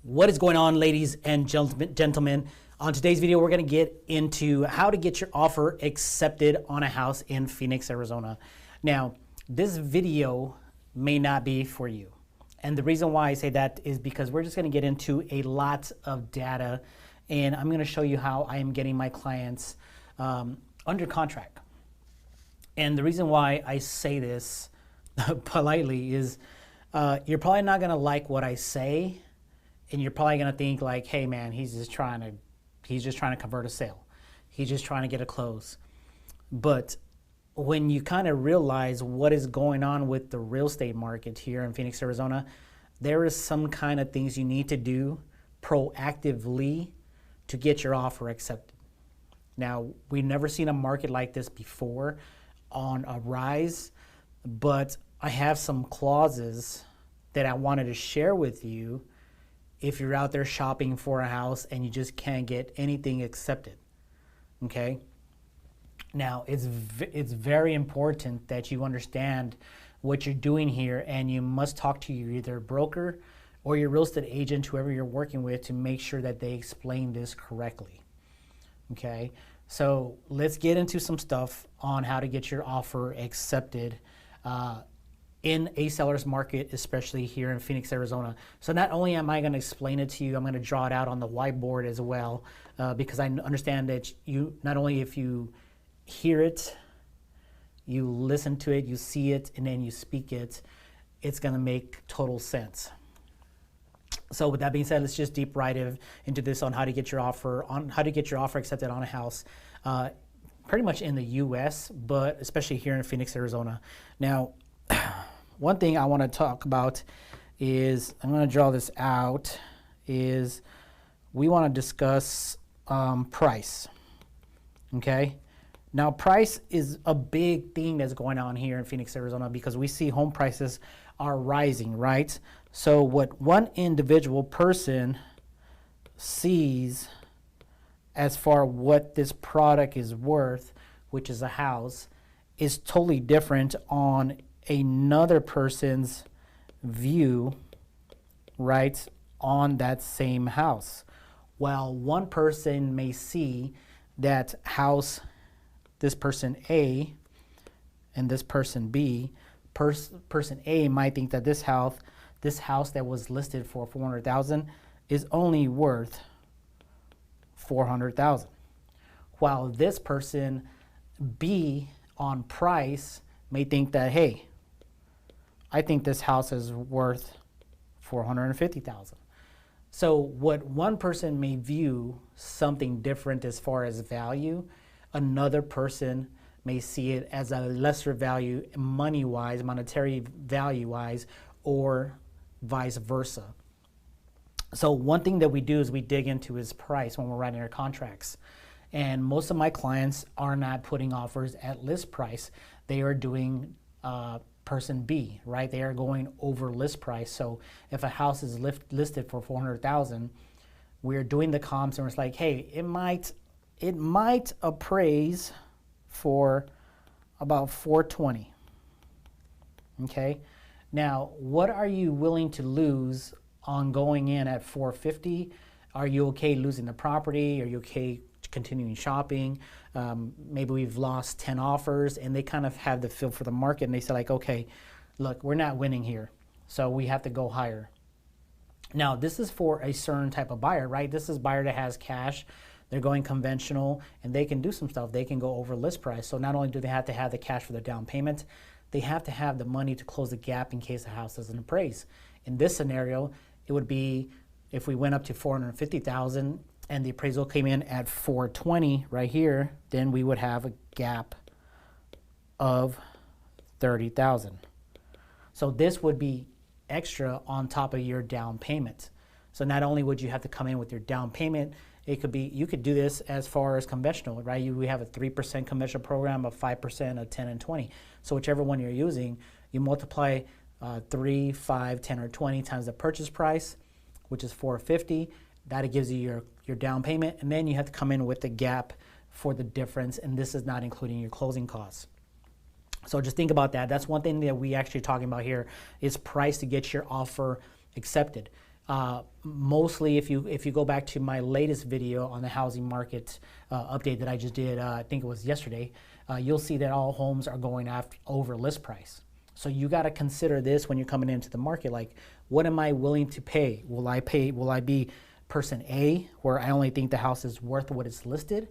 What is going on, ladies and gentlemen? On today's video, we're going to get into how to get your offer accepted on a house in Phoenix, Arizona. Now, this video may not be for you. And the reason why I say that is because we're just going to get into a lot of data, and I'm going to show you how I am getting my clients under contract. And the reason why I say this politely is you're probably not going to like what I say. And you're probably gonna think like, hey man, he's just trying to convert a sale. He's just trying to get a close. But when you kind of realize what is going on with the real estate market here in Phoenix, Arizona, there is some kind of things you need to do proactively to get your offer accepted. Now, we've never seen a market like this before on a rise, but I have some clauses that I wanted to share with you if you're out there shopping for a house and you just can't get anything accepted, okay? Now, it's very important that you understand what you're doing here, and you must talk to your either broker or your real estate agent, whoever you're working with, to make sure that they explain this correctly, okay? So let's get into some stuff on how to get your offer accepted in a seller's market, especially here in Phoenix, Arizona. So not only am I going to explain it to you, I'm going to draw it out on the whiteboard as well, because I understand that you, not only if you hear it, you listen to it, you see it, and then you speak it, it's going to make total sense. So with that being said, let's just deep dive into this on how to get your offer accepted on a house, pretty much in the U.S., but especially here in Phoenix, Arizona. Now, one thing I want to talk about is, I'm going to draw this out, is we want to discuss price, okay? Now, price is a big thing that's going on here in Phoenix, Arizona, because we see home prices are rising, right? So what one individual person sees as far what this product is worth, which is a house, is totally different on another person's view, right, on that same house. While one person may see that house, this person A and this person B, person A might think that this house that was listed for $400,000 is only worth $400,000, while this person B on price may think that, hey, I think this house is worth $450,000. So what one person may view something different as far as value, another person may see it as a lesser value money-wise, monetary value-wise, or vice versa. So one thing that we do is we dig into his price when we're writing our contracts. And most of my clients are not putting offers at list price. They are doing person B, right? They are going over list price. So if a house is listed for $400,000, we're doing the comps and it's like, hey, it might appraise for about $420. Okay. Now, what are you willing to lose on going in at $450? Are you okay losing the property? Are you okay continuing shopping? Maybe we've lost 10 offers, and they kind of have the feel for the market, and they say like, okay, look, we're not winning here, so we have to go higher. Now, this is for a certain type of buyer, right? This is a buyer that has cash. They're going conventional, and they can do some stuff. They can go over list price. So not only do they have to have the cash for their down payment, they have to have the money to close the gap in case the house doesn't appraise. In this scenario, it would be if we went up to $450,000 and the appraisal came in at $420 right here, then we would have a gap of $30,000. So this would be extra on top of your down payment. So not only would you have to come in with your down payment, it could be, you could do this as far as conventional, right? We have a 3% conventional program, a 5%, a 10, and 20. So whichever one you're using, you multiply 3, 5, 10, or 20 times the purchase price, which is $450. That gives you your down payment, and then you have to come in with the gap for the difference, and this is not including your closing costs. So just think about that. That's one thing that we actually talking about here is price to get your offer accepted. Mostly, if you go back to my latest video on the housing market update that I just did, I think it was yesterday, you'll see that all homes are going after over list price. So you got to consider this when you're coming into the market. Like, what am I willing to pay? Will I be person A, where I only think the house is worth what it's listed,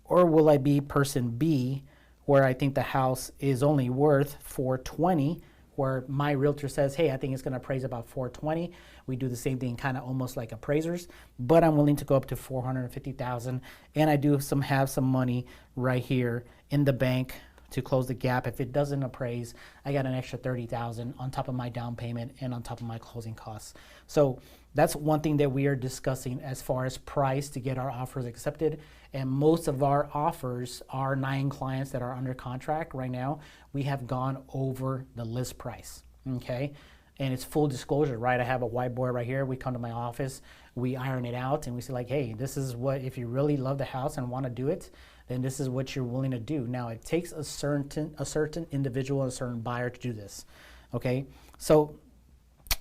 or will I be person B, where I think the house is only worth $420, where my realtor says, hey, I think it's going to appraise about $420. We do the same thing, kind of almost like appraisers, but I'm willing to go up to $450,000, and I do have some money right here in the bank to close the gap. If it doesn't appraise, I got an extra $30,000 on top of my down payment and on top of my closing costs. So that's one thing that we are discussing as far as price to get our offers accepted. And most of our offers, our 9 clients that are under contract right now, we have gone over the list price, okay? And it's full disclosure, right? I have a whiteboard right here. We come to my office, we iron it out, and we say like, hey, this is what, if you really love the house and want to do it, then this is what you're willing to do. Now, it takes a certain individual, a certain buyer to do this, okay? So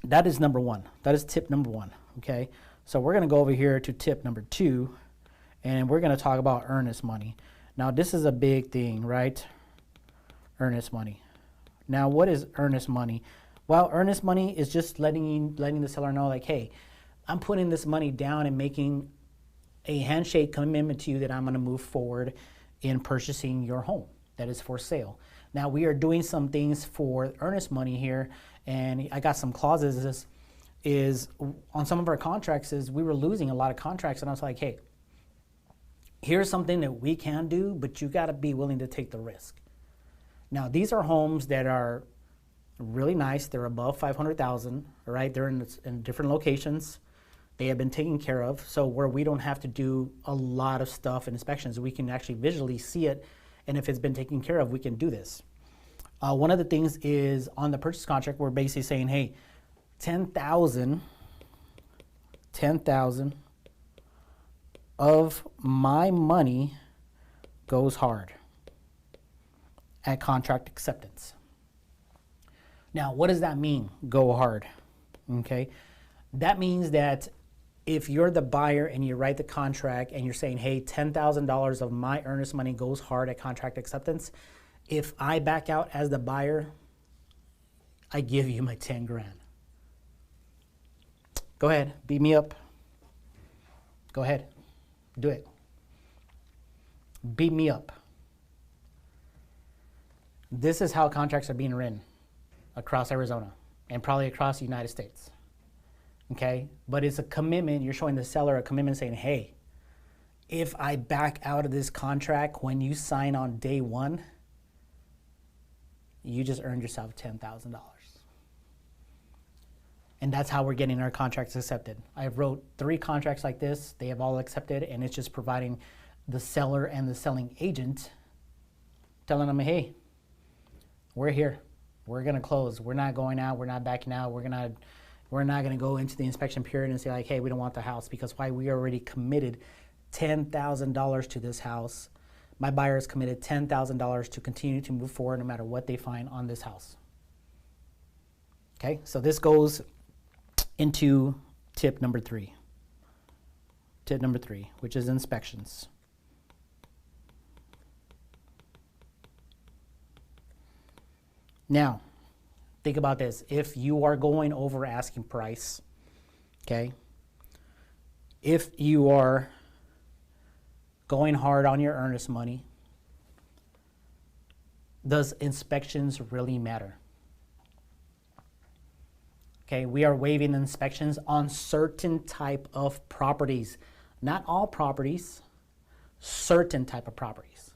that is number one. That is tip number one, okay? So we're gonna go over here to tip number 2, and we're gonna talk about earnest money. Now, this is a big thing, right? Earnest money. Now, what is earnest money? Well, earnest money is just letting the seller know, like, hey, I'm putting this money down and making a handshake commitment to you that I'm going to move forward in purchasing your home that is for sale. Now, we are doing some things for earnest money here, and I got some clauses. This is on some of our contracts, is we were losing a lot of contracts, and I was like, hey, here's something that we can do, but you got to be willing to take the risk. Now, these are homes that are really nice. They're above 500,000, right? They're in different locations. They have been taken care of, so where we don't have to do a lot of stuff and inspections, we can actually visually see it, and if it's been taken care of, we can do this. One of the things is on the purchase contract, we're basically saying, hey, 10,000 of my money goes hard at contract acceptance. Now, what does that mean, go hard? Okay, that means that if you're the buyer and you write the contract and you're saying, hey, $10,000 of my earnest money goes hard at contract acceptance, if I back out as the buyer, I give you my 10 grand. Go ahead, beat me up. Go ahead, do it. Beat me up. This is how contracts are being written across Arizona and probably across the United States. Okay, but it's a commitment. You're showing the seller a commitment saying, hey, if I back out of this contract when you sign on day 1, you just earned yourself $10,000. And that's how we're getting our contracts accepted. I wrote 3 contracts like this. They have all accepted, and it's just providing the seller and the selling agent, telling them, hey, we're here. We're gonna close. We're not going out. We're not backing out. We're not going to go into the inspection period and say like, hey, we don't want the house, because why? We already committed $10,000 to this house. My buyer has committed $10,000 to continue to move forward no matter what they find on this house. Okay, so this goes into tip number 3. Tip number 3, which is inspections. Now, think about this. If you are going over asking price, okay, if you are going hard on your earnest money, does inspections really matter? Okay, we are waiving inspections on certain type of properties. Not all properties, certain type of properties.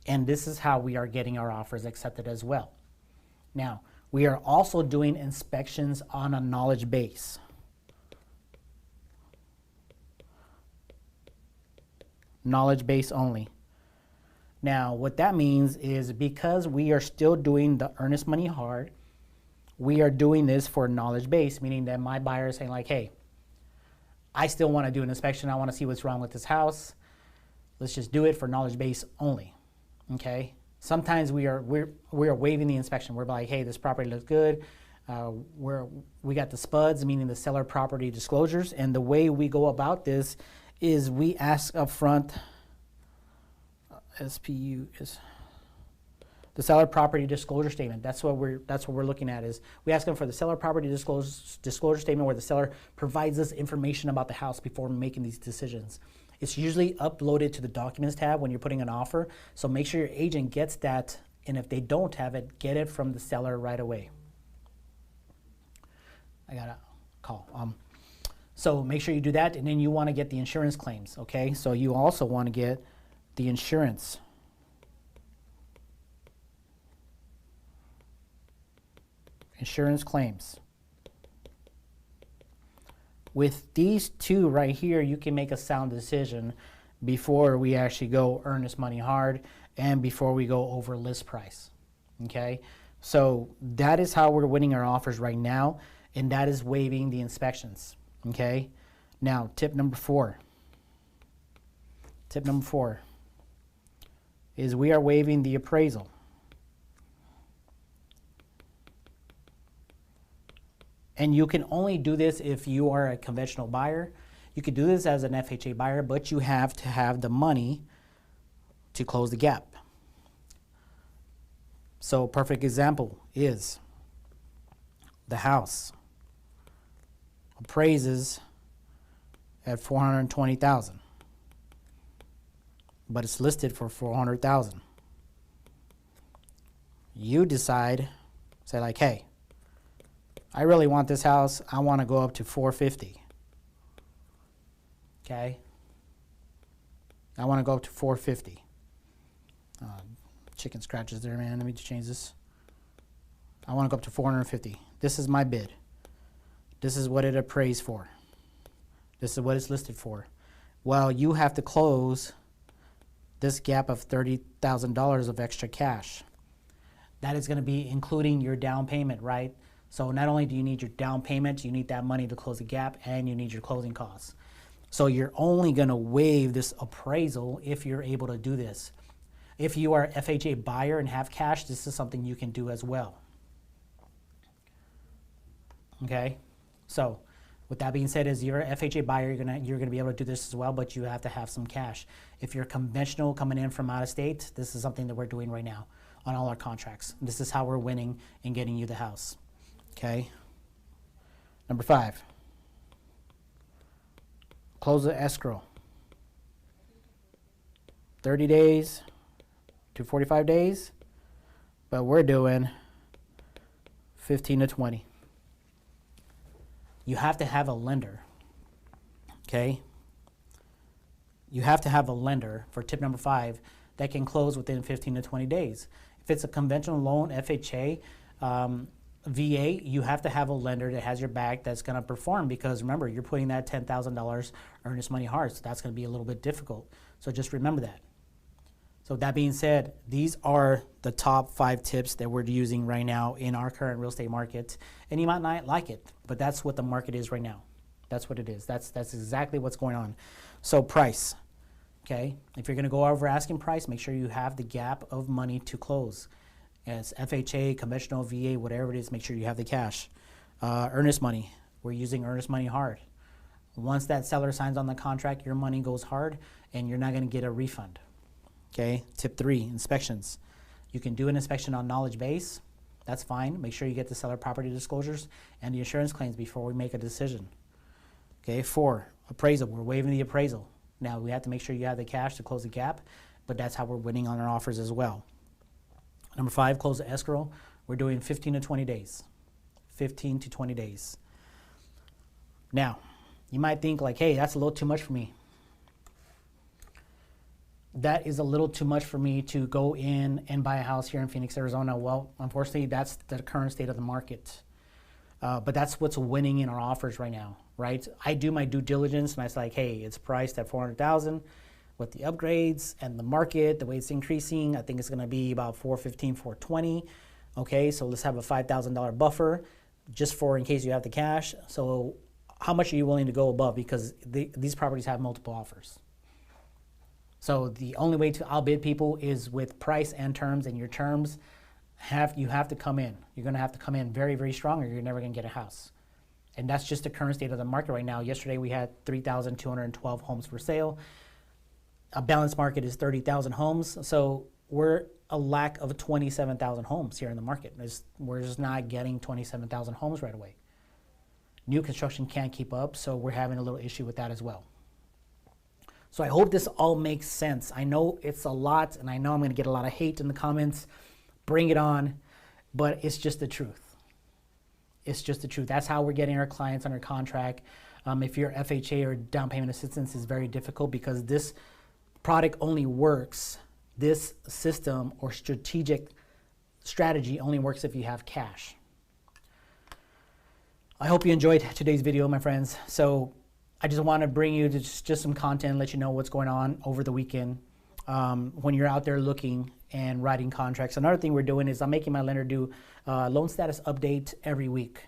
And this is how we are getting our offers accepted as well. Now, we are also doing inspections on a knowledge base. Knowledge base only. Now, what that means is because we are still doing the earnest money hard, we are doing this for knowledge base, meaning that my buyer is saying like, hey, I still want to do an inspection. I want to see what's wrong with this house. Let's just do it for knowledge base only, okay? Sometimes we are waiving the inspection. We're like, hey, this property looks good. where we got the SPUDs, meaning the seller property disclosures. And the way we go about this is we ask up front, SPU is the seller property disclosure statement. That's what we're looking at. Is we ask them for the seller property disclosure statement where the seller provides us information about the house before making these decisions. It's usually uploaded to the documents tab when you're putting an offer. So make sure your agent gets that, and if they don't have it, get it from the seller right away. I got a call. So make sure you do that, and then you want to get the insurance claims, okay? So you also want to get the insurance. Insurance claims. With these two right here, you can make a sound decision before we actually go earnest money hard and before we go over list price, okay? So that is how we're winning our offers right now, and that is waiving the inspections, okay? Now, tip number 4. Tip number 4 is we are waiving the appraisal. And you can only do this if you are a conventional buyer. You could do this as an FHA buyer, but you have to have the money to close the gap. So perfect example is the house appraises at $420,000, but it's listed for $400,000. You decide, say like, hey, I really want this house. I want to go up to $450,000. Okay. I want to go up to $450,000. Chicken scratches there, man. Let me just change this. I want to go up to $450,000. This is my bid. This is what it appraised for. This is what it's listed for. Well, you have to close this gap of $30,000 of extra cash. That is going to be including your down payment, right? So not only do you need your down payment, you need that money to close the gap, and you need your closing costs. So you're only going to waive this appraisal if you're able to do this. If you are an FHA buyer and have cash, this is something you can do as well. Okay? So with that being said, as you're an FHA buyer, you're gonna be able to do this as well, but you have to have some cash. If you're conventional coming in from out of state, this is something that we're doing right now on all our contracts. This is how we're winning and getting you the house. Okay. Number 5, close the escrow. 30 days to 45 days, but we're doing 15 to 20. You have to have a lender, okay? You have to have a lender for tip number 5 that can close within 15 to 20 days. If it's a conventional loan, FHA, VA, you have to have a lender that has your back that's going to perform, because remember, you're putting that $10,000 earnest money hard, so that's going to be a little bit difficult. So just remember that. So that being said, these are the top 5 tips that we're using right now in our current real estate market. And you might not like it, but that's what the market is right now. That's what it is. That's exactly what's going on. So price, okay? If you're going to go over asking price, make sure you have the gap of money to close. As FHA, conventional, VA, whatever it is, make sure you have the cash. Earnest money, we're using earnest money hard. Once that seller signs on the contract, your money goes hard and you're not going to get a refund. Okay, tip 3, inspections. You can do an inspection on knowledge base. That's fine. Make sure you get the seller property disclosures and the insurance claims before we make a decision. Okay, 4, appraisal. We're waiving the appraisal. Now, we have to make sure you have the cash to close the gap, but that's how we're winning on our offers as well. Number 5, close the escrow. We're doing 15 to 20 days. 15 to 20 days. Now, you might think like, hey, that's a little too much for me. That is a little too much for me to go in and buy a house here in Phoenix, Arizona. Well, unfortunately, that's the current state of the market. But that's what's winning in our offers right now, right? I do my due diligence and I say like, hey, it's priced at $400,000 with the upgrades and the market, the way it's increasing. I think it's going to be about $415,000, $420,000. Okay, so let's have a $5,000 buffer just for in case you have the cash. So how much are you willing to go above? Because these properties have multiple offers. So the only way to outbid people is with price and terms, and your terms, you have to come in. You're going to have to come in very, very strong, or you're never going to get a house. And that's just the current state of the market right now. Yesterday we had 3,212 homes for sale. A balanced market is 30,000 homes. So we're a lack of 27,000 homes here in the market. We're just not getting 27,000 homes right away. New construction can't keep up, so we're having a little issue with that as well. So I hope this all makes sense. I know it's a lot, and I know I'm going to get a lot of hate in the comments. Bring it on, but it's just the truth. It's just the truth. That's how we're getting our clients under contract. If your FHA or down payment assistance is very difficult, because this product only works, this system or strategy only works if you have cash. I hope you enjoyed today's video, my friends. So I just want to bring you to just some content, let you know what's going on over the weekend when you're out there looking and writing contracts. Another thing we're doing is I'm making my lender do loan status update every week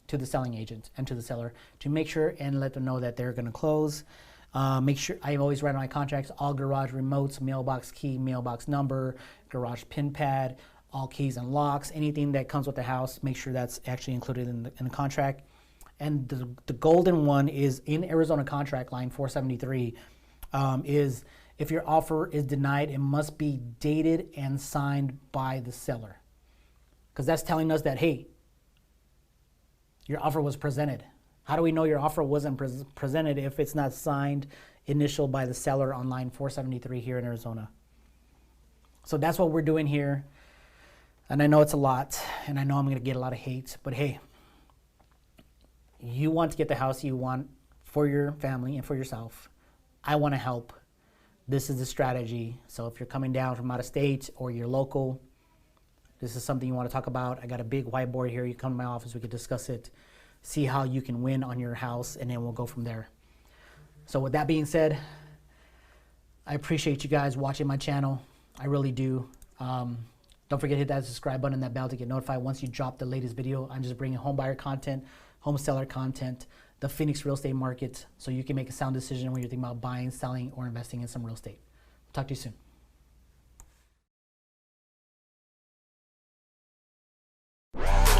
to the selling agent and to the seller to make sure and let them know that they're going to close. Make sure I always write on my contracts all garage remotes, mailbox key, mailbox number, garage pin pad, all keys and locks, anything that comes with the house, make sure that's actually included in the contract. And the golden one is in Arizona contract line 473 is if your offer is denied, it must be dated and signed by the seller. Because that's telling us that, hey, your offer was presented. How do we know your offer wasn't presented if it's not signed, initialed by the seller on line 473 here in Arizona? So that's what we're doing here. And I know it's a lot, and I know I'm going to get a lot of hate, but hey, you want to get the house you want for your family and for yourself. I want to help. This is the strategy. So if you're coming down from out of state or you're local, this is something you want to talk about. I got a big whiteboard here. You come to my office, we could discuss it, see how you can win on your house, and then we'll go from there. So with that being said, I appreciate you guys watching my channel. I really do. Don't forget to hit that subscribe button and that bell to get notified once you drop the latest video. I'm just bringing home buyer content, home seller content, the Phoenix real estate market, so you can make a sound decision when you're thinking about buying, selling, or investing in some real estate. Talk to you soon.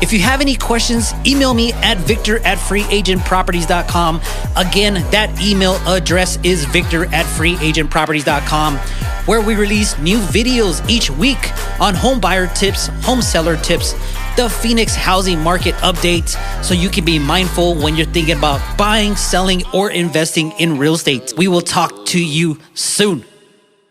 If you have any questions, email me at victor@freeagentproperties.com. Again, that email address is victor@freeagentproperties.com, where we release new videos each week on home buyer tips, home seller tips, the Phoenix housing market updates, so you can be mindful when you're thinking about buying, selling, or investing in real estate. We will talk to you soon.